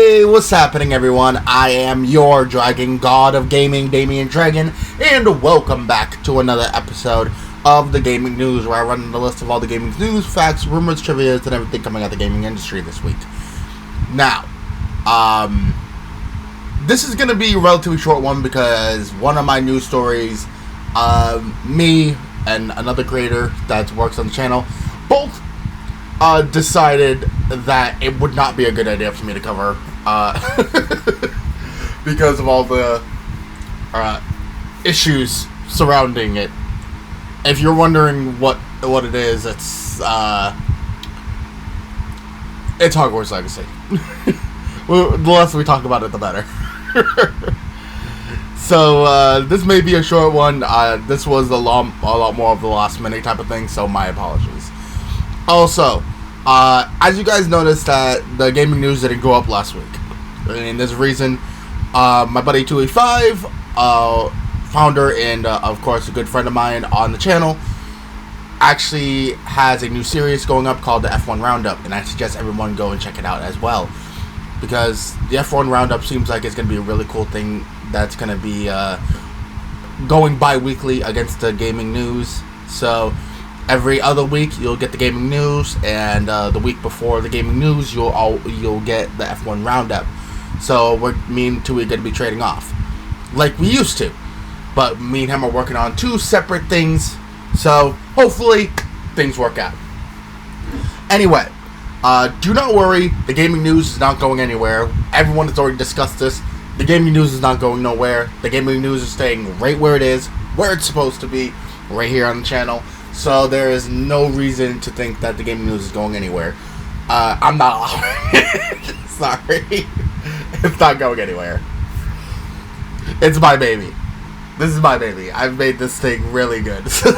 Hey, what's happening, everyone? I am your dragon god of gaming, Damian Dragon, and welcome back to another episode of the Gaming News, where I run the list of all the gaming news, facts, rumors, trivias, and everything coming out of the gaming industry this week. Now, this is going to be a relatively short one because one of my news stories, me and another creator that works on the channel, both decided that it would not be a good idea for me to cover because of all the issues surrounding it. If you're wondering what it is, it's Hogwarts Legacy. The less we talk about it, the better. So this may be a short one. This was a lot more of the last minute type of thing, so my apologies. Also, as you guys noticed, that the gaming news didn't go up last week, and there's a reason. My buddy 285, founder and of course a good friend of mine on the channel, actually has a new series going up called the F1 Roundup, and I suggest everyone go and check it out as well, because the F1 Roundup seems like it's going to be a really cool thing that's going to be going bi-weekly against the gaming news. So every other week you'll get the gaming news, and the week before the gaming news you'll get the F1 Roundup. So me and Tui are going to be trading off like we used to, but me and him are working on two separate things, so hopefully things work out. Anyway, do not worry, the gaming news is not going anywhere. Everyone has already discussed this. The gaming news is not going nowhere. The gaming news is staying right where it is, where it's supposed to be, right here on the channel. So there is no reason to think that the gaming news is going anywhere. I'm not sorry. It's not going anywhere. It's my baby. This is my baby. I've made this thing really good. So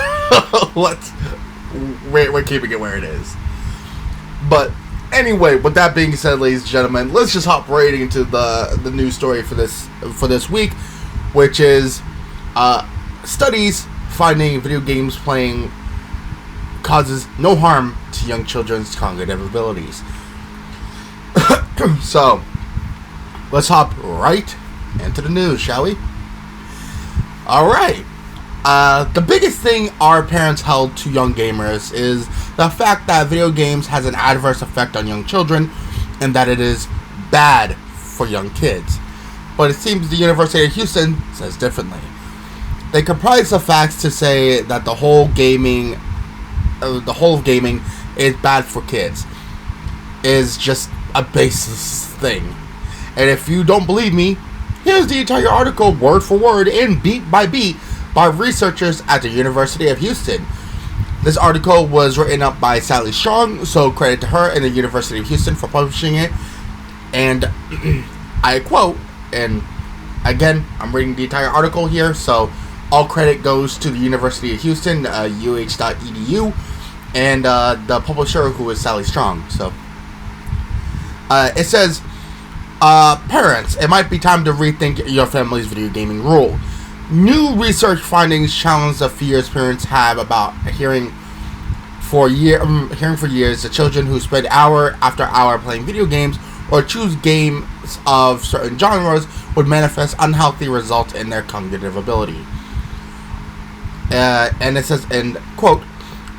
we're keeping it where it is. But anyway, with that being said, ladies and gentlemen, let's just hop right into the news story for this week, which is studies finding video games playing causes no harm to young children's cognitive abilities. So, let's hop right into the news, shall we? Alright. The biggest thing our parents held to young gamers is the fact that video games has an adverse effect on young children, and that it is bad for young kids. But it seems the University of Houston says differently. They comprise the facts to say that the whole of gaming is bad for kids, is just a baseless thing. And if you don't believe me, here's the entire article word for word and beat by beat by researchers at the University of Houston. This article was written up by Sally Strong, so credit to her and the University of Houston for publishing it. And I quote, and again, I'm reading the entire article here, so all credit goes to the University of Houston, UH.edu, and the publisher, who is Sally Strong. So it says, parents, it might be time to rethink your family's video gaming rule. New research findings challenge the fears parents have about hearing for years the children who spend hour after hour playing video games or choose games of certain genres would manifest unhealthy results in their cognitive ability. And it says, and quote,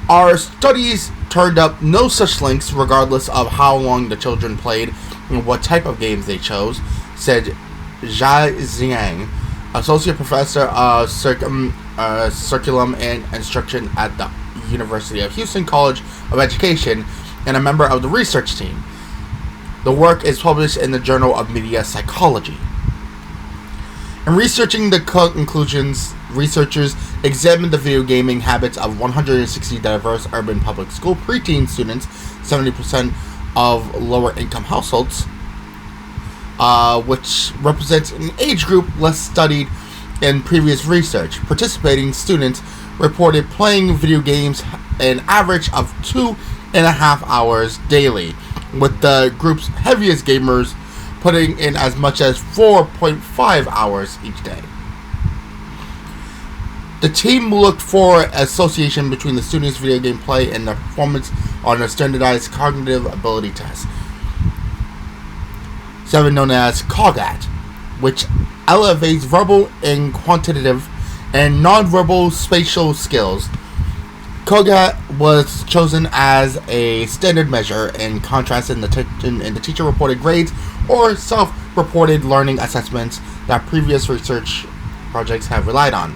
our studies turned up no such links regardless of how long the children played and what type of games they chose, said Jia Zhang, associate professor of curriculum and instruction at the University of Houston College of Education and a member of the research team. The work is published in the Journal of Media Psychology. In researching the conclusions, researchers examined the video gaming habits of 160 diverse urban public school preteen students, 70% of lower income households, which represents an age group less studied in previous research. Participating students reported playing video games an average of 2.5 hours daily, with the group's heaviest gamers putting in as much as 4.5 hours each day. The team looked for association between the students' video game play and their performance on a standardized cognitive ability test. something known as COGAT, which elevates verbal and quantitative and non-verbal spatial skills. COGAT was chosen as a standard measure in contrast in the teacher-reported grades or self-reported learning assessments that previous research projects have relied on.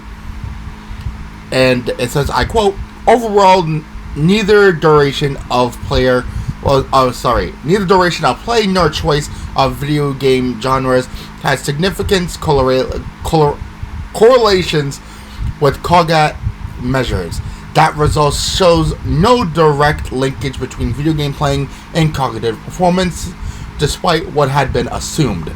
And it says, I quote, overall, neither duration of play nor choice of video game genres has significant correlations with COGAT measures. That result shows no direct linkage between video game playing and cognitive performance, despite what had been assumed,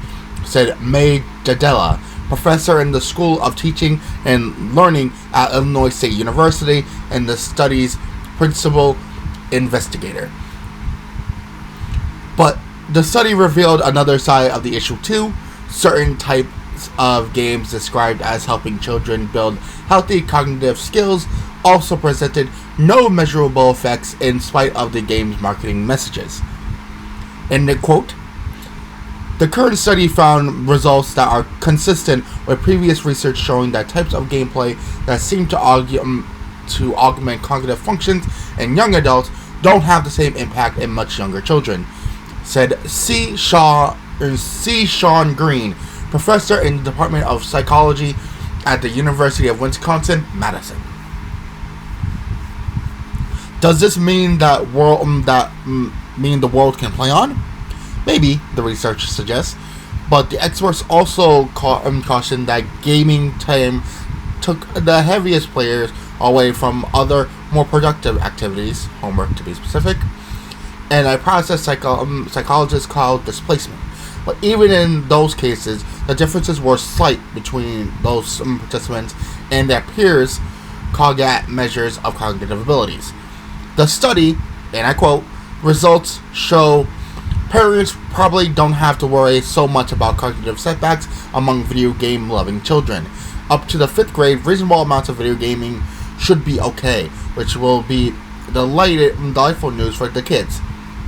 said May Dadella, professor in the School of Teaching and Learning at Illinois State University and the study's principal investigator. But the study revealed another side of the issue too. Certain types of games described as helping children build healthy cognitive skills also presented no measurable effects in spite of the game's marketing messages. In the quote, the current study found results that are consistent with previous research showing that types of gameplay that seem to augment cognitive functions in young adults don't have the same impact in much younger children, said C. Sean Green, professor in the Department of Psychology at the University of Wisconsin-Madison. Does this mean that the world can play on? Maybe, the research suggests, but the experts also cautioned that gaming time took the heaviest players away from other more productive activities, homework to be specific, and a process psychologists call displacement. But even in those cases, the differences were slight between those participants and their peers' COGAT measures of cognitive abilities. The study, and I quote, results show parents probably don't have to worry so much about cognitive setbacks among video game loving children. Up to the 5th grade, reasonable amounts of video gaming should be okay, which will be delightful news for the kids.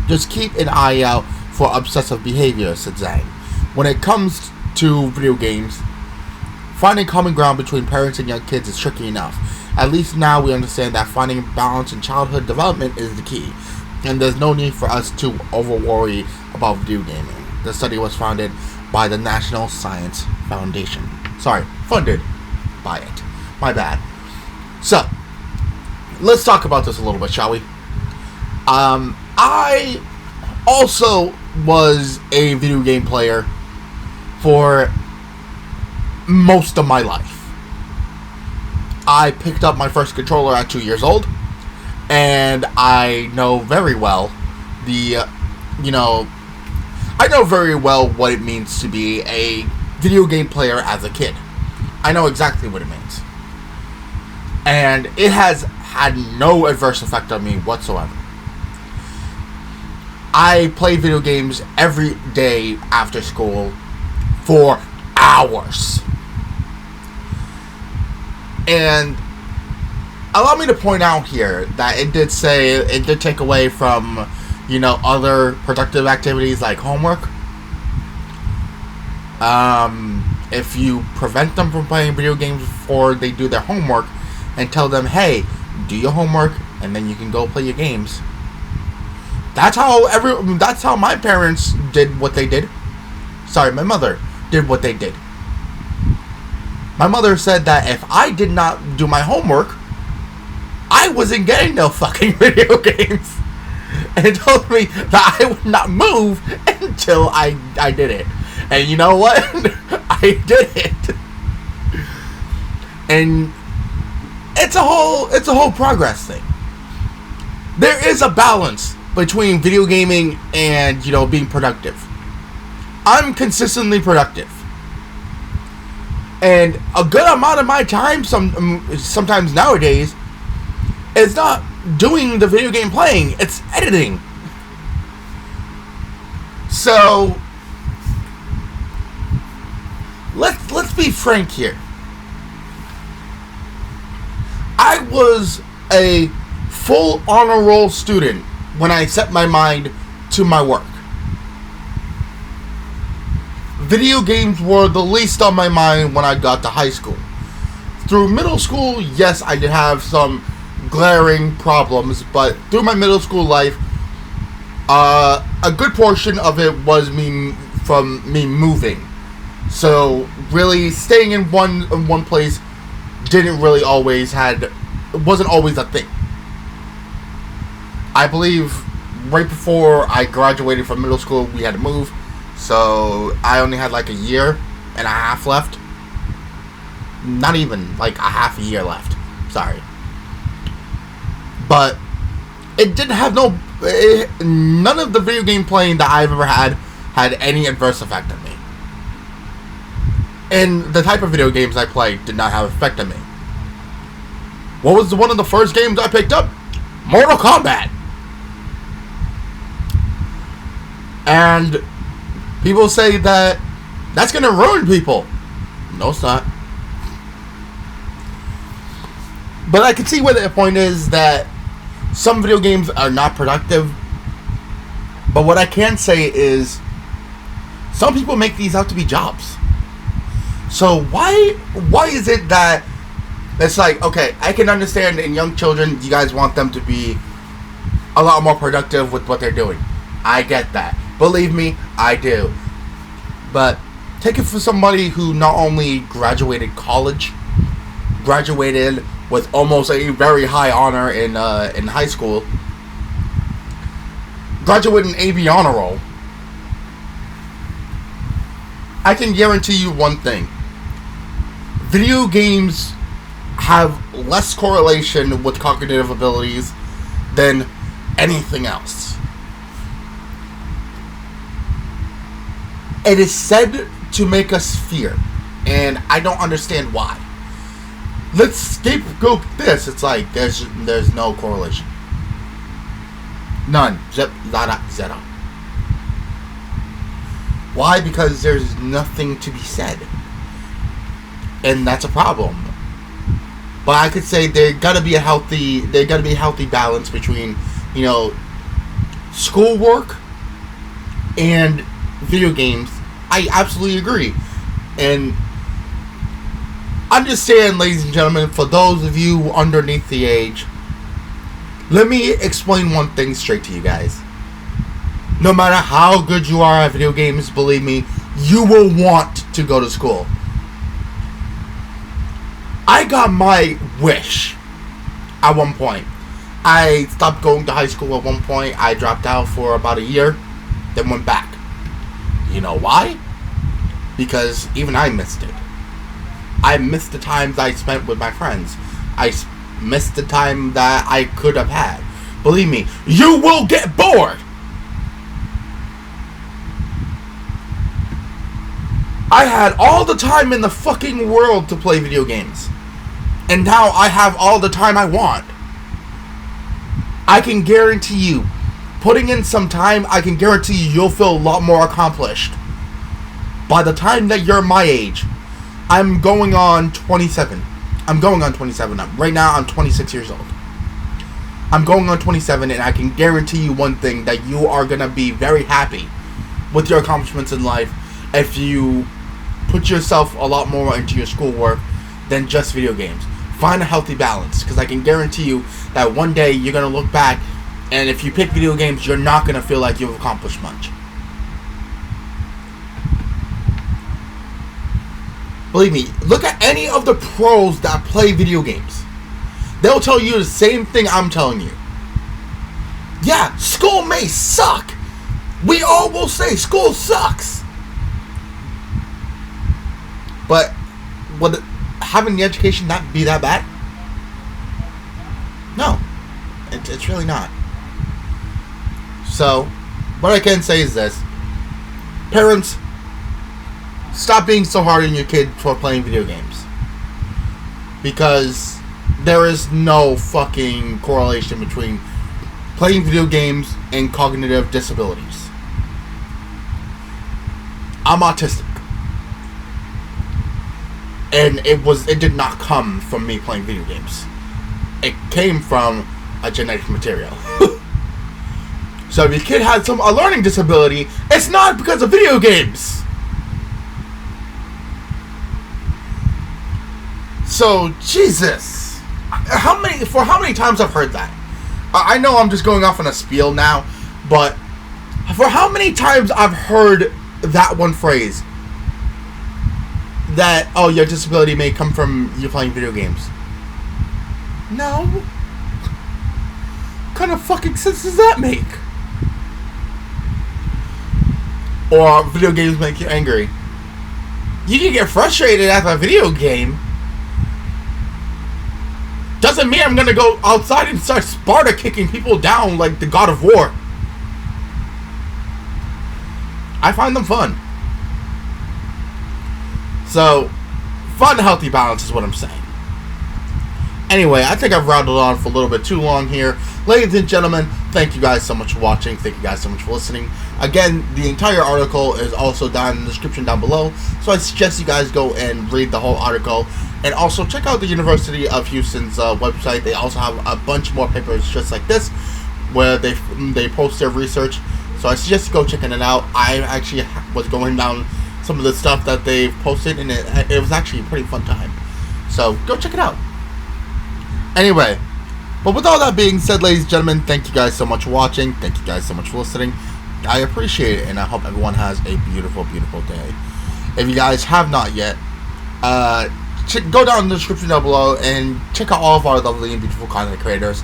Just keep an eye out for obsessive behavior, said Zhang. When it comes to video games, finding common ground between parents and young kids is tricky enough. At least now we understand that finding balance in childhood development is the key, and there's no need for us to over-worry about video gaming. The study was founded by the National Science Foundation. Funded by it. My bad. So, let's talk about this a little bit, shall we? I also was a video game player for most of my life. I picked up my first controller at 2 years old, and I know very well what it means to be a video game player as a kid. I know exactly what it means. And it has had no adverse effect on me whatsoever. I play video games every day after school for hours. And allow me to point out here that it did take away from, other productive activities like homework. If you prevent them from playing video games before they do their homework and tell them, hey, do your homework and then you can go play your games. That's how my parents did what they did. Sorry, my mother did what they did. My mother said that if I did not do my homework, I wasn't getting no fucking video games. And told me that I would not move until I did it. And you know what? I did it. And it's a whole progress thing. There is a balance between video gaming and, being productive. I'm consistently productive. And a good amount of my time, sometimes nowadays, is not doing the video game playing, it's editing. So, let's be frank here. I was a full honor roll student when I set my mind to my work. video games were the least on my mind when I got to high school. Through middle school, yes, I did have some glaring problems, but through my middle school life, a good portion of it was from me moving. So really, staying in one place wasn't always a thing. I believe right before I graduated from middle school, we had to move. So I only had like a year and a half left. Not even like a half a year left. Sorry. But it didn't have none of the video game playing that I've ever had any adverse effect on me. And the type of video games I played did not have effect on me. What was one of the first games I picked up? Mortal Kombat. And people say that that's going to ruin people. No, it's not. But I can see where the point is that some video games are not productive. But what I can say is some people make these out to be jobs. So why is it that it's like, okay, I can understand in young children you guys want them to be a lot more productive with what they're doing. I get that. Believe me, I do. But take it for somebody who not only graduated college, graduated with almost a very high honor in high school, graduated in AB honor roll. I can guarantee you one thing. Video games have less correlation with cognitive abilities than anything else. It is said to make us fear, and I don't understand why. Let's scapegoat this. It's like there's no correlation. None. Zero. Why? Because there's nothing to be said. And that's a problem. But I could say there gotta be a healthy balance between, schoolwork and video games. I absolutely agree. And understand, ladies and gentlemen, for those of you underneath the age, let me explain one thing straight to you guys. No matter how good you are at video games, believe me, you will want to go to school. I got my wish at one point. I stopped going to high school at one point. I dropped out for about a year, then went back. You know why? Because even I missed it. I missed the times I spent with my friends. I missed the time that I could have had. Believe me, you will get bored. I had all the time in the fucking world to play video games. And now I have all the time I want. I can guarantee you, putting in some time, I can guarantee you'll feel a lot more accomplished. By the time that you're my age, I'm going on 27. I'm going on 27. Right now, I'm 26 years old. I'm going on 27, and I can guarantee you one thing, that you are going to be very happy with your accomplishments in life if you put yourself a lot more into your schoolwork than just video games. Find a healthy balance, because I can guarantee you that one day you're going to look back, and if you pick video games, you're not going to feel like you've accomplished much. Believe me, look at any of the pros that play video games. They'll tell you the same thing I'm telling you. Yeah, school may suck. We all will say school sucks. But would having the education not be that bad? No. It's really not. So, what I can say is this. Parents, stop being so hard on your kid for playing video games. Because there is no fucking correlation between playing video games and cognitive disabilities. I'm autistic. And it did not come from me playing video games. It came from a genetic material. So if your kid has a learning disability, it's not because of video games. So, Jesus. How many times I've heard that? I know I'm just going off on a spiel now, but for how many times I've heard that one phrase? That, oh, your disability may come from you playing video games. No. What kind of fucking sense does that make? Or video games make you angry. You can get frustrated after a video game. Doesn't mean I'm gonna go outside and start Sparta kicking people down like the God of War. I find them fun. So, fun, healthy balance is what I'm saying. Anyway, I think I've rattled on for a little bit too long here. Ladies and gentlemen, thank you guys so much for watching. Thank you guys so much for listening. Again, the entire article is also down in the description down below. So I suggest you guys go and read the whole article. And also check out the University of Houston's website. They also have a bunch more papers just like this, where they post their research. So I suggest you go checking it out. I actually was going down some of the stuff that they've posted, and it was actually a pretty fun time. So go check it out. Anyway, but with all that being said, ladies and gentlemen, thank you guys so much for watching. Thank you guys so much for listening. I appreciate it, and I hope everyone has a beautiful, beautiful day. If you guys have not yet, go down in the description down below and check out all of our lovely and beautiful content creators.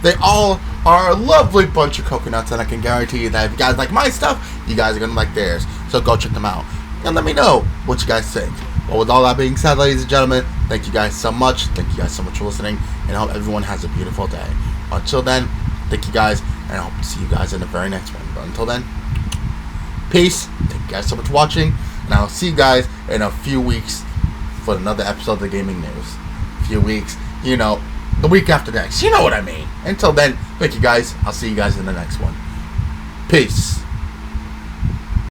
They all are a lovely bunch of coconuts, and I can guarantee you that if you guys like my stuff, you guys are going to like theirs. So go check them out, and let me know what you guys think. Well, with all that being said, ladies and gentlemen, thank you guys so much. Thank you guys so much for listening, and I hope everyone has a beautiful day. Until then, thank you guys, and I hope to see you guys in the very next one. But until then, peace. Thank you guys so much for watching, and I'll see you guys in a few weeks for another episode of the Gaming News. A few weeks, you know, the week after next. You know what I mean. Until then, thank you guys. I'll see you guys in the next one. Peace.